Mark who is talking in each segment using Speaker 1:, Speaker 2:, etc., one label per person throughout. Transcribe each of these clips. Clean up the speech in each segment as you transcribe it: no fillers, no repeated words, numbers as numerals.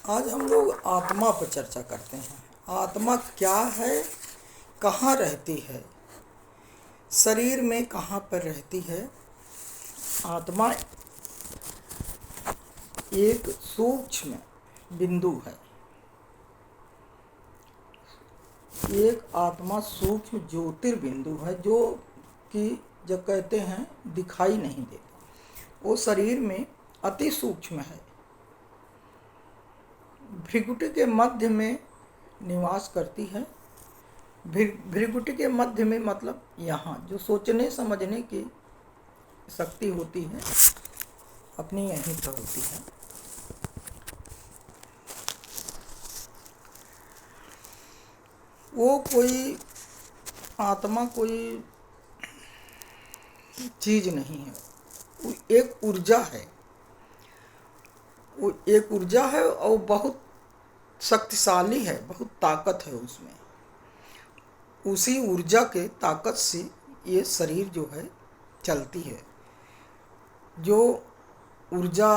Speaker 1: आज हम लोग आत्मा पर चर्चा करते हैं। आत्मा क्या है, कहाँ रहती है, शरीर में कहाँ पर रहती है। आत्मा एक सूक्ष्म बिंदु है। एक आत्मा सूक्ष्म ज्योतिर्बिंदु है जो कि जब कहते हैं दिखाई नहीं देता। वो शरीर में अति सूक्ष्म है। भृकुटी के मध्य में निवास करती है। भृकुटी के मध्य में मतलब यहाँ जो सोचने समझने की शक्ति होती है अपनी यहीं पर होती है। वो कोई आत्मा कोई चीज नहीं है, वो एक ऊर्जा है। वो एक ऊर्जा है और बहुत शक्तिशाली है, बहुत ताकत है उसमें। उसी ऊर्जा के ताकत से ये शरीर जो है चलती है। जो ऊर्जा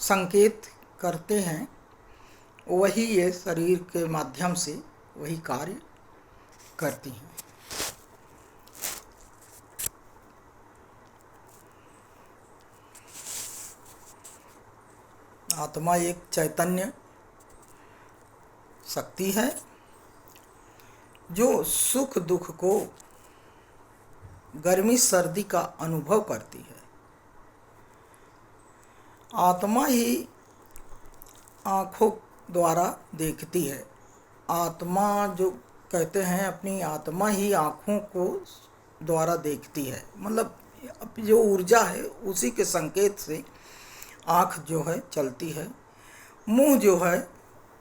Speaker 1: संकेत करते हैं वही ये शरीर के माध्यम से वही कार्य करती हैं। आत्मा एक चैतन्य शक्ति है जो सुख दुख को, गर्मी सर्दी का अनुभव करती है। आत्मा ही आँखों द्वारा देखती है। आत्मा जो कहते हैं अपनी आत्मा ही आँखों को द्वारा देखती है। मतलब जो ऊर्जा है उसी के संकेत से आँख जो है चलती है। मुंह जो है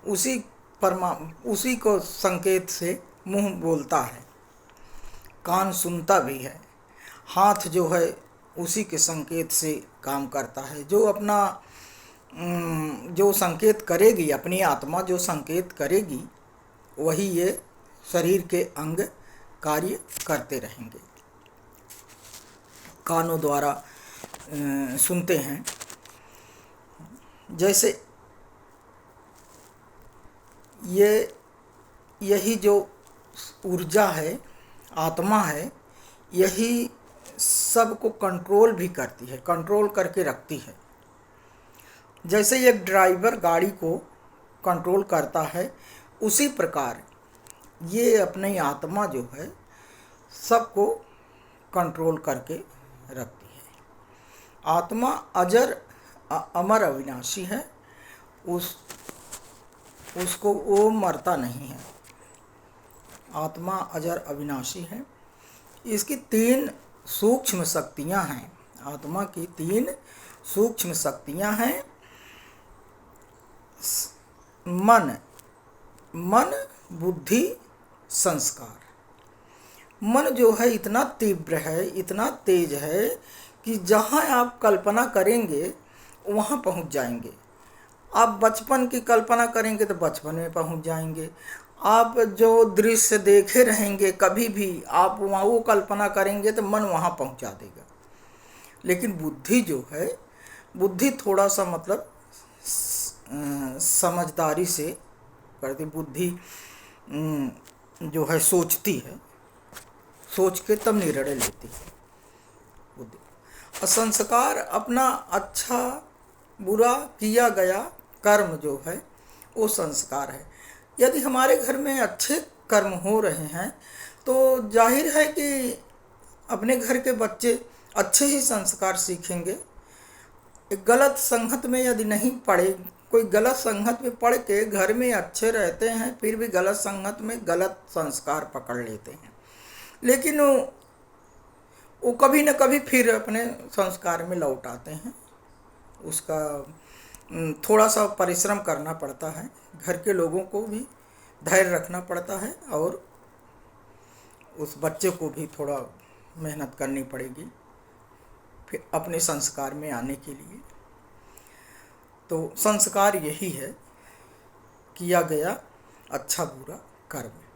Speaker 1: उसी को संकेत से मुंह बोलता है। कान सुनता भी है। हाथ जो है उसी के संकेत से काम करता है। जो अपना जो संकेत करेगी, अपनी आत्मा जो संकेत करेगी वही ये शरीर के अंग कार्य करते रहेंगे। कानों द्वारा सुनते हैं। जैसे यही जो ऊर्जा है, आत्मा है, यही सबको कंट्रोल भी करती है, कंट्रोल करके रखती है। जैसे एक ड्राइवर गाड़ी को कंट्रोल करता है उसी प्रकार ये अपनी आत्मा जो है सबको कंट्रोल करके रखती है। आत्मा अजर अमर अविनाशी है। उसको वो मरता नहीं है। आत्मा अजर अविनाशी है। इसकी 3 सूक्ष्म शक्तियाँ हैं। आत्मा की 3 सूक्ष्म शक्तियाँ हैं। मन, बुद्धि, संस्कार। मन जो है इतना तीव्र है, इतना तेज है कि जहाँ आप कल्पना करेंगे वहाँ पहुँच जाएंगे। आप बचपन की कल्पना करेंगे तो बचपन में पहुँच जाएंगे। आप जो दृश्य देखे रहेंगे कभी भी आप वहाँ वो कल्पना करेंगे तो मन वहाँ पहुँचा देगा। लेकिन बुद्धि जो है, बुद्धि थोड़ा सा मतलब समझदारी से करती। बुद्धि जो है सोचती है, सोच के तब निर्णय लेती है बुद्धि। और संस्कार अपना अच्छा बुरा किया गया कर्म जो है वो संस्कार है। यदि हमारे घर में अच्छे कर्म हो रहे हैं तो जाहिर है कि अपने घर के बच्चे अच्छे ही संस्कार सीखेंगे। गलत संगत में यदि नहीं पड़े, कोई गलत संगत में पढ़ के घर में अच्छे रहते हैं फिर भी गलत संगत में गलत संस्कार पकड़ लेते हैं। लेकिन वो कभी न कभी फिर अपने संस्कार में लौट आते हैं। उसका थोड़ा सा परिश्रम करना पड़ता है। घर के लोगों को भी धैर्य रखना पड़ता है और उस बच्चे को भी थोड़ा मेहनत करनी पड़ेगी फिर अपने संस्कार में आने के लिए। तो संस्कार यही है, किया गया अच्छा बुरा कर्म।